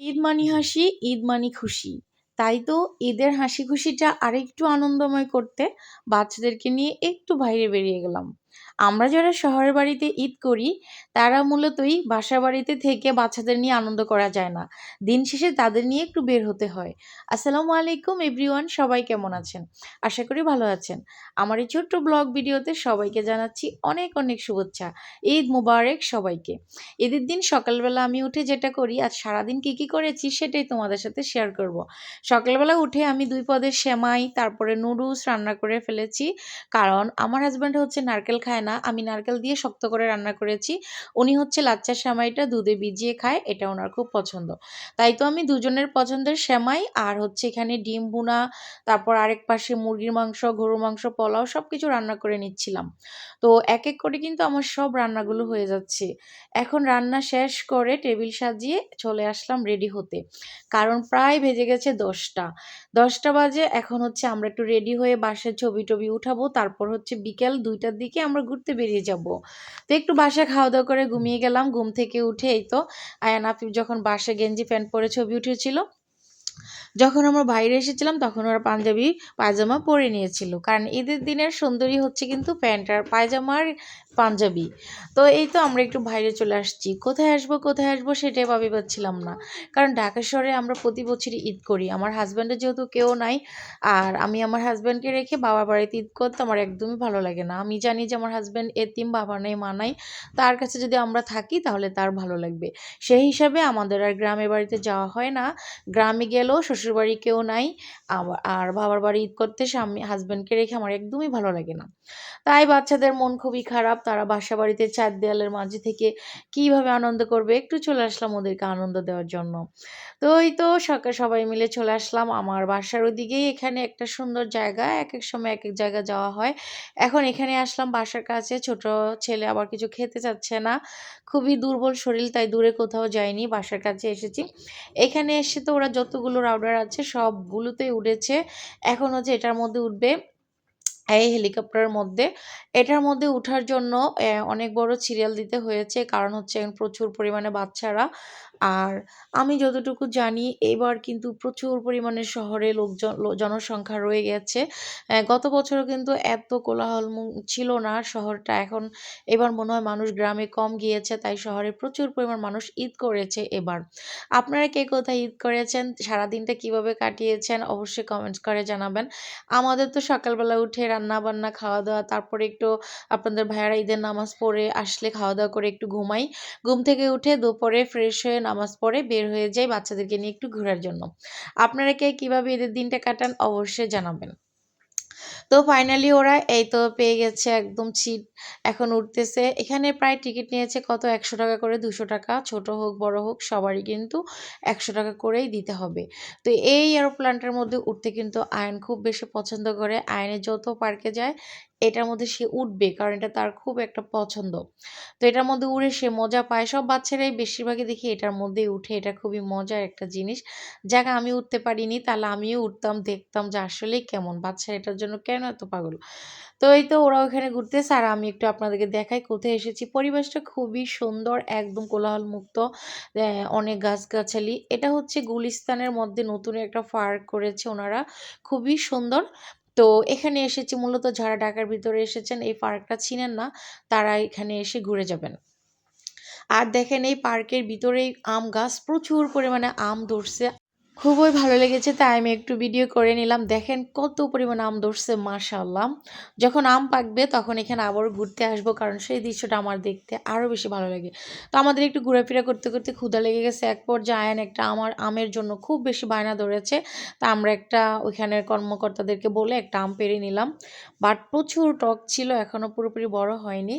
ঈদ মানি হাসি, ঈদ মানি খুশি। তাই তো ঈদের হাসি খুশিটা আরেকটু আনন্দময় করতে বাচ্চাদেরকে নিয়ে একটু বাইরে বেরিয়ে গেলাম। আমরা যারা শহরের বাড়িতে ঈদ করি, তারা মূলতই বাসার বাড়িতে থেকে বাচ্চাদের নিয়ে আনন্দ করা যায় না। দিন শেষে তাদের নিয়ে একটু বের হতে হয়। আসসালামু আলাইকুম এভরিওয়ান, সবাই কেমন আছেন? আশা করি ভালো আছেন। আমার এই ছোট্ট ব্লগ ভিডিওতে সবাইকে জানাচ্ছি অনেক অনেক শুভেচ্ছা। ঈদ মুবারক সবাইকে। ঈদের দিন সকালবেলা আমি উঠে যেটা করি, আজ সারাদিন কি করেছি সেটাই তোমাদের সাথে শেয়ার করব। সকালবেলা উঠে আমি ২ পদের সেমাই, তারপরে নুডলস রান্না করে ফেলেছি। কারণ আমার হাসব্যান্ড হচ্ছে নারকেল খায় না। আমি নারকেল দিয়ে শক্ত করে রান্না করেছি। উনি হচ্ছে লাচ্চা সেমাইটা দুধে ভিজিয়ে খায়। এটা উনার খুব পছন্দ। তাই তো আমি দুজনের পছন্দের সেমাই আর হচ্ছে এখানে ডিম ভুনা, তারপর আরেক পাশে মুরগির মাংস, গরুর মাংস, পোলাও সবকিছু রান্না করে নিচ্ছিলাম। তো এক করে কিন্তু আমার সব রান্নাগুলো হয়ে যাচ্ছে। এখন রান্না শেষ করে টেবিল সাজিয়ে চলে আসলাম রেডি হতে। কারণ প্রায় বেজে গেছে ১০টা। ১০টা বাজে, এখন হচ্ছে আমরা একটু রেডি হয়ে বাসায় ছবি-টবি উঠাবো। তারপর হচ্ছে বিকেল ২টার দিকে আমরা ঘুরতে বেরিয়ে যাবো। তো একটু বাসায় খাওয়া-দাওয়া করে ঘুমিয়ে গেলাম। ঘুম থেকে উঠে এই তো আয়ান আফিফ যখন বাসায় গেঞ্জি প্যান্ট পরে ছবি উঠেছিল, যখন আমরা বাইরে এসেছিলাম তখন ওরা পাঞ্জাবি পায়জামা পরে নিয়েছিল। কারণ ঈদের দিনের সুন্দরী হচ্ছে কিন্তু প্যান্ট আর পায়জামা আর পাঞ্জাবি। তো এই তো আমরা একটু বাইরে চলে আসছি। কোথায় আসবো সেটাই ভাবি পাচ্ছিলাম না। কারণ ঢাকা শহরে আমরা প্রতি বছরই ঈদ করি। আমার হাসব্যান্ডের যেহেতু কেউ নাই, আর আমি আমার হাসব্যান্ডকে রেখে বাবার বাড়িতে ঈদ করতে আমার একদমই ভালো লাগে না। আমি জানি যে আমার হাসব্যান্ড এতিম, বাবা নেই, মা নাই। তার কাছে যদি আমরা থাকি তাহলে তার ভালো লাগবে। সেই হিসাবে আমাদের আর গ্রামের বাড়িতে যাওয়া হয় না। গ্রামে গেলেও শ্বশুরবাড়ি কেউ নাই। আর বাবার বাড়ি ঈদ করতে হাসব্যান্ডকে রেখে আমার একদমই ভালো লাগে না। তাই বাচ্চাদের মন খুবই খারাপ। তারা বাসাবাড়িতে ৪ দেয়ালের মাঝে থেকে কিভাবে আনন্দ করবে? একটু চলে আসলাম ওদেরকে আনন্দ দেওয়ার জন্য। তো এই তো সবাই মিলে চলে আসলাম আমার বাসার ওদিকেই। এখানে একটা সুন্দর জায়গা। একেক সময় একেক জায়গায় যাওয়া হয়। এখন এখানে আসলাম বাসার কাছে। ছোট ছেলে আবার কিছু খেতে চাচ্ছে না। খুবই দুর্বল শরীর, তাই দূরে কোথাও যাইনি। বাসার কাছে এসেছি। এখানে এসে তো ওরা যতগুলো রাউডার আছে সবগুলোতেই উঠেছে। এখন হচ্ছে এটার মধ্যে উঠবে। এই হেলিকপ্টারের মধ্যে। এটার মধ্যে উঠার জন্য অনেক বড় সিরিয়াল দিতে হয়েছে। কারণ হচ্ছে এখন প্রচুর পরিমাণে বাচ্চারা। আর আমি যতটুকু জানি এবার কিন্তু প্রচুর পরিমাণে শহরে জনসংখ্যা রয়ে গেছে। গত বছরও কিন্তু এত কোলাহল ছিল না শহরটা। এবার মনে হয় মানুষ গ্রামে কম গিয়েছে, তাই শহরে প্রচুর পরিমাণ মানুষ ঈদ করেছে এবার। আপনারা কে কোথায় ঈদ করেছেন? সারাদিনটা কিভাবে কাটিয়েছেন? অবশ্যই কমেন্টস করে জানাবেন। আমাদের তো সকালবেলা উঠে রান্না-বান্না, খাওয়া-দাওয়া, তারপরে একটু আপনাদের ভাইয়ারা ঈদের নামাজ পড়ে আসলে খাওয়া-দাওয়া করে একটু ঘুমাই। ঘুম থেকে উঠে দুপুরে ফ্রেশ হয়ে নামাজ পড়ে বের হয়ে যাই বাচ্চাদেরকে নিয়ে একটু ঘোরার জন্য। আপনারা কে কিভাবে ঈদের দিনটা কাটান অবশ্যই জানাবেন। তো ফাইনালি ওরা এই তো পেয়ে গেছে একদম সিট। এখন উঠতেছে। এখানে প্রায় টিকিট নিয়েছে কত, ৳১০০ করে, ৳২০০। ছোট হোক বড় হোক সবারই কিন্তু ৳১০০ করেই দিতে হবে। তো এই এরোপ্লেনটার মধ্যে উঠতে কিন্তু আয়ান খুব বেশি পছন্দ করে। আয়ানের যত পার্কে যায় এটার মধ্যে সে উঠবে, কারণ এটা তার খুব একটা পছন্দ। তো এটার মধ্যে উড়ে সে মজা পায়। সব বাচ্চারাই বেশিরভাগই দেখি এটার মধ্যেই উঠে। এটা খুবই মজার একটা জিনিস। যাক, আমি উঠতে পারিনি, তাহলে আমিও উঠতাম, দেখতাম যে আসলেই কেমন। বাচ্চারা এটার জন্য কেন এত পাগল? তো এই তো ওরা ওখানে ঘুরতেছে আর আমি একটু আপনাদেরকে দেখাই কোথায় এসেছি। পরিবেশটা খুবই সুন্দর, একদম কোলাহলমুক্ত। অনেক গাছগাছালি। এটা হচ্ছে গুলিস্তানের মধ্যে নতুন একটা পার্ক করেছে ওনারা। খুবই সুন্দর। তো এখানে এসেছি মূলত যারা ঢাকার ভিতরে এসেছেন এই পার্কটা চিনেন না, তারা এখানে এসে ঘুরে যাবেন। আর দেখেন এই পার্কের ভিতরেই আম গাছ, প্রচুর পরিমাণে আম ধরছে। খুবই ভালো লেগেছে, তাই আমি একটু ভিডিও করে নিলাম। দেখেন কত পরিমাণে আম ধরছে, মাশাআল্লাহ। যখন আম পাকবে তখন এখানে আবারও ঘুরতে আসবো, কারণ সেই দৃশ্যটা আমার দেখতে আরও বেশি ভালো লাগে। তো আমাদের একটু ঘোরাফেরা করতে ক্ষুধা লেগে গেছে। এক পর্যায়ে আয়ান একটা আমের জন্য খুব বেশি বায়না ধরেছে। তা আমরা একটা ওইখানের কর্মকর্তাদেরকে বলে একটা আম পেড়ে নিলাম। বাট প্রচুর টক ছিল, এখনো পুরোপুরি বড় হয়নি।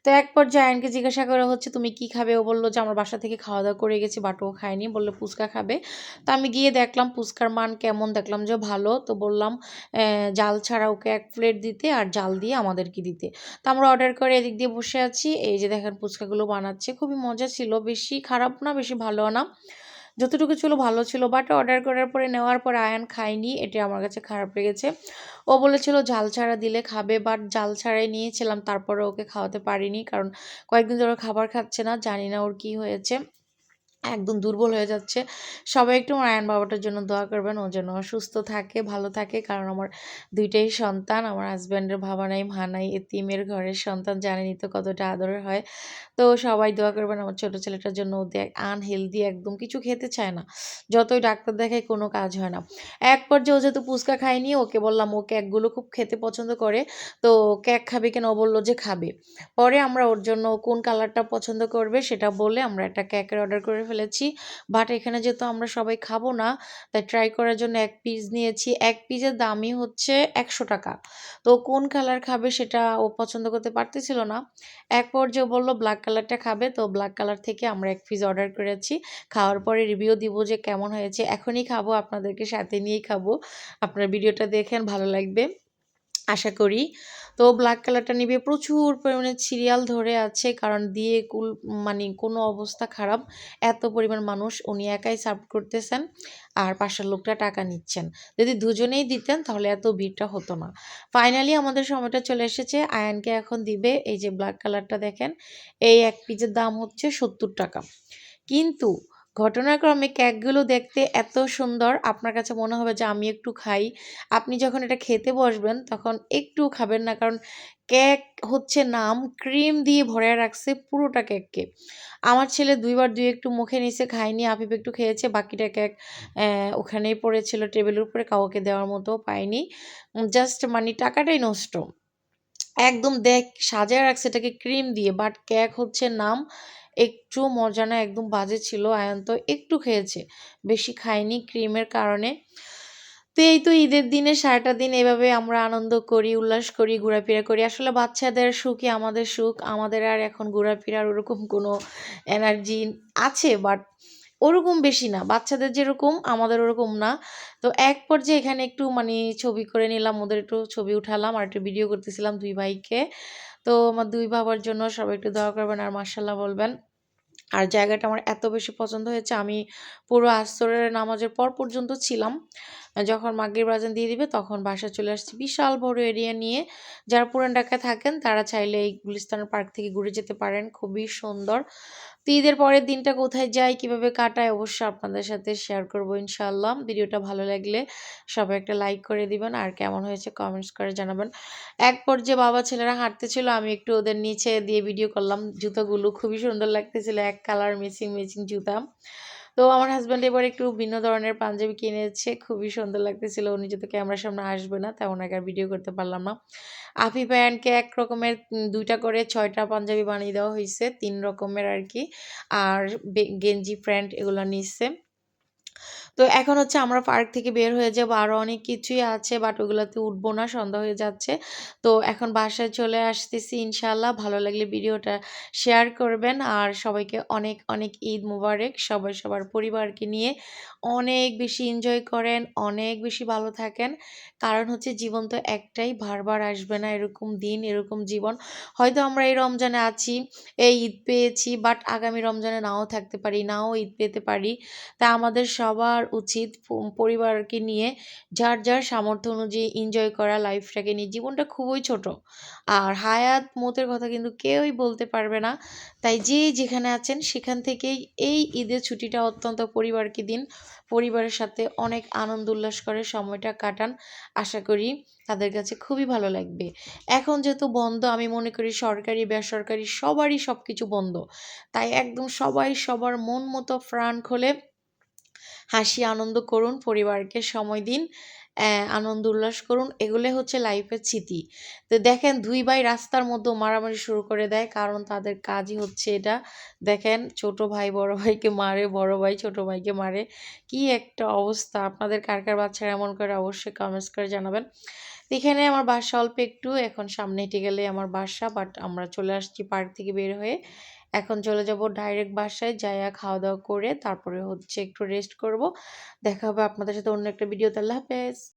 তো এক পর্যায়ে আয়ানকে জিজ্ঞাসা করা হচ্ছে, "তুমি কি খাবে?" ও বলল যে, "আমার বাসা থেকে খাওয়া-দাওয়া করে গেছি।" বাট ও খায়নি। বলল ফুচকা খাবে। তো আমি গিয়ে দেখলাম ফুচকার মান কেমন, দেখলাম যে ভালো। তো বললাম জাল ছাড়া ওকে ১ প্লেট দিতে আর জাল দিয়ে আমাদেরকে দিতে। তো আমরা অর্ডার করে এদিক দিয়ে বসে আছি। এই যে দেখেন ফুচকাগুলো বানাচ্ছে। খুবই মজা ছিল। বেশি খারাপ না, বেশি ভালোও না। যতটুকু ছিল ভালো ছিল। বাট অর্ডার করার পরে নেওয়ার পরে আয়ান খায়নি। এটা আমার কাছে খারাপ লেগেছে। ও বলেছিল ঝাল ছাড়া দিলে খাবে, বাট জাল ছাড়াই নিয়েছিলাম। তারপরে ওকে খাওয়াতে পারিনি। কারণ কয়েকদিন ধরে খাবার খাচ্ছে না। জানি না ওর কি হয়েছে। একদম দুর্বল হয়ে যাচ্ছে। সবাই একটু আমার আয়ান বাবাটার জন্য দোয়া করবেন। ও যেন সুস্থ থাকে, ভালো থাকে। কারণ আমার ২ টাই সন্তান। আমার হাসব্যান্ডের বাবা নাই, মা নাই। এতিমের ঘরের সন্তান জানেনই তো কতটা আদরের হয়। তো সবাই দোয়া করবেন আমার ছোট ছেলেটার জন্য। ও আনহেলদি একদম কিছু খেতে চায় না। যতই ডাক্তার দেখাই কোনো কাজ হয় না। এক পর্যায়ে ও যেহেতু ফুচকা খায়নি, ওকে বললাম ও কেকগুলো খুব খেতে পছন্দ করে। তো কেক খাবি কেন? ও বলল যে খাবে। পরে আমরা ওর জন্য কোন কালারটা পছন্দ করবে সেটা বলে আমরা একটা কেকের অর্ডার করে ফেলেছি। বাট এখানে যেহেতু আমরা সবাই খাবো না, তাই ট্রাই করার জন্য ১ পিস নিয়েছি। ১ পিসের দামই হচ্ছে ৳১০০। তো কোন কালার খাবে সেটা ও পছন্দ করতে পারতেছিল না। এক পর্যায়ে ও বলল ব্লাক কালারটা খাবে। তো ব্লাক কালার থেকে আমরা ১ পিস অর্ডার করেছি। খাওয়ার পরে রিভিউ দিব যে কেমন হয়েছে। এখনই খাবো, আপনাদেরকে সাথে নিয়েই খাবো। আপনারা ভিডিওটা দেখেন, ভালো লাগবে। আশা করি। তো ব্লাক কালারটা নিবে, প্রচুর পরিমাণে সিরিয়াল ধরে আছে। কারণ দিয়ে মানে কোনো অবস্থা খারাপ। এত পরিমাণ মানুষ উনি একাই সার্ভ করতেছেন। আর পাশের লোকটা টাকা নিচ্ছেন। যদি দুজনেই দিতেন তাহলে এত ভিড়টা হতো না। ফাইনালি আমাদের সময়টা চলে এসেছে। আয়ানকে এখন দিবে। এই যে ব্লাক কালারটা দেখেন। এই ১ পিসের দাম হচ্ছে ৳৭০। কিন্তু ঘটনাক্রমে কেকগুলো দেখতে এত সুন্দর, আপনার কাছে মনে হবে যে আমি একটু খাই। আপনি যখন এটা খেতে বসবেন তখন একটুও খাবেন না। কারণ কেক হচ্ছে নাম, ক্রিম দিয়ে ভরায় রাখছে পুরোটা কেককে। আমার ছেলে ২ বার ২ একটু মুখে নিছে, খায়নি। আফিফ একটু খেয়েছে। বাকিটা কেক ওখানেই পড়েছিল টেবিলের উপরে, কাউকে দেওয়ার মতো পায়নি। জাস্ট মানে টাকাটাই নষ্ট। একদম সাজায় রাখছে এটাকে ক্রিম দিয়ে। বাট কেক হচ্ছে নাম। একটুও মজা না, একদম বাজে ছিল। আয়ান তো একটু খেয়েছে। বেশি খায়নি ক্রিমের কারণে। তো এই তো ঈদের দিনে সারাটা দিন এভাবে আমরা আনন্দ করি, উল্লাস করি, ঘোরাফেরা করি। আসলে বাচ্চাদের সুখই আমাদের সুখ। আমাদের আর এখন ঘোরাফেরার ওরকম কোনো এনার্জি আছে, বাট ওরকম বেশি না। বাচ্চাদের যেরকম আমাদের ওরকম না। তো এক পর্যায়ে এখানে একটু মানে ছবি করে নিলাম, ওদের একটু ছবি উঠালাম আর একটু ভিডিও করতেছিলাম ২ ভাইকে। তো আমার ২ বাবার জন্য সবাই একটু দোয়া করবেন আর মাশাআল্লাহ বলবেন। আর জায়গাটা আমার এত বেশি পছন্দ হয়েছে, আমি পুরো আসরের নামাজের পর পর্যন্ত ছিলাম। যখন মাগরিব আযান দিয়ে দিবে তখন বাসায় চলে আসছি। বিশাল বড় এরিয়া নিয়ে। যারা পুরান ঢাকায় থাকেন তারা চাইলে এই গুলিস্তানের পার্ক থেকে ঘুরে যেতে পারেন। খুবই সুন্দর। তো ঈদের পরের দিনটা কোথায় যাই, কিভাবে কাটাই অবশ্যই আপনাদের সাথে শেয়ার করব ইনশাআল্লাহ। ভিডিওটা ভালো লাগলে সবাই একটা লাইক করে দিবেন আর কেমন হয়েছে কমেন্টস করে জানাবেন। এক পর্যায়ে বাবা ছেলেরা হাঁটতেছিল, আমি একটু ওদের নিচে দিয়ে ভিডিও করলাম। জুতোগুলো খুবই সুন্দর লাগতেছিল, এক কালার ম্যাচিং জুতা। তো আমার হাসব্যান্ড এবার একটু ভিন্ন ধরনের পাঞ্জাবি কিনেছে। খুবই সুন্দর লাগতেছিল। উনি যেহেতু ক্যামেরার সামনে আসবে না, তাই উনাকে আর ভিডিও করতে পারলাম না। আফিফ ভাইয়ানকে এক রকমের ২ টা করে ৬ টা পাঞ্জাবি বানিয়ে দেওয়া হইছে। ৩ রকমের আরকি। আর গেঞ্জি, প্যান্ট এগুলা নিছে। তো এখন হচ্ছে আমরা পার্ক থেকে বের হয়ে যাবো। আরো অনেক কিছুই আছে, বাট ওগুলাতে উঠবো না, সন্ধ্যা হয়ে যাচ্ছে। তো এখন বাসায় চলে আসতেছি ইনশাআল্লাহ। ভালো লাগলে ভিডিওটা শেয়ার করবেন আর সবাইকে অনেক, অনেক ঈদ মোবারক। সবাই সবার পরিবারকে নিয়ে অনেক বেশি এনজয় করেন, অনেক বেশি ভালো থাকেন। কারণ হচ্ছে জীবন তো একটাই, বারবার আসবে না এরকম দিন, এরকম জীবন। হয়তো আমরা এই রমজানে আছি, এই ঈদ পেয়েছি, বাট আগামী রমজানে নাও থাকতে পারি, নাও ঈদ পেতে পারি। তা আমাদের সবার উচিত পরিবারকে নিয়ে যার সামর্থ্য অনুযায়ী এনজয় করা, লাইফটাকে নিয়ে। জীবনটা খুবই ছোট। আর হায়াত মৌতের কথা কিন্তু কেউই বলতে পারবে না। তাই যে যেখানে আছেন সেখান থেকেই এই ঈদের ছুটিটা অত্যন্ত পরিবারকে দিন। পরিবারের সাথে অনেক আনন্দ উল্লাস করে সময়টা কাটান। আশা করি তাদের কাছে খুবই ভালো লাগবে। এখন যেহেতু বন্ধ, আমি মনে করি সরকারি, বেসরকারি সবারই সবকিছু বন্ধ। তাই একদম সবাই সবার মন মতো প্রাণ খুলে হাসি আনন্দ করুন, পরিবারকে সময় দিন, আনন্দ উল্লাস করুন। এগুলোই হচ্ছে লাইফের স্মৃতি। তো দেখেন ২ ভাই রাস্তার মধ্যেও মারামারি শুরু করে দেয়। কারণ তাদের কাজই হচ্ছে এটা। দেখেন ছোট ভাই বড় ভাইকে মারে, বড় ভাই ছোট ভাইকে মারে। কি একটা অবস্থা! আপনাদের কার বাচ্চারা এমন করে অবশ্যই কমেন্টস করে জানাবেন। তো এখানে আমার বাসা অল্প একটু। এখন সামনে হেঁটে গেলেই আমার বাসা। বাট আমরা চলে আসছি পার্ক থেকে বের হয়ে। এখন চলে যাব ডাইরেক্ট বাসায় যাইয়া খাওয়া-দাওয়া করে তারপরে হচ্ছে একটু রেস্ট করব। দেখা হবে আপনাদের সাথে অন্য একটা ভিডিওতে। আল্লাহ হাফেজ।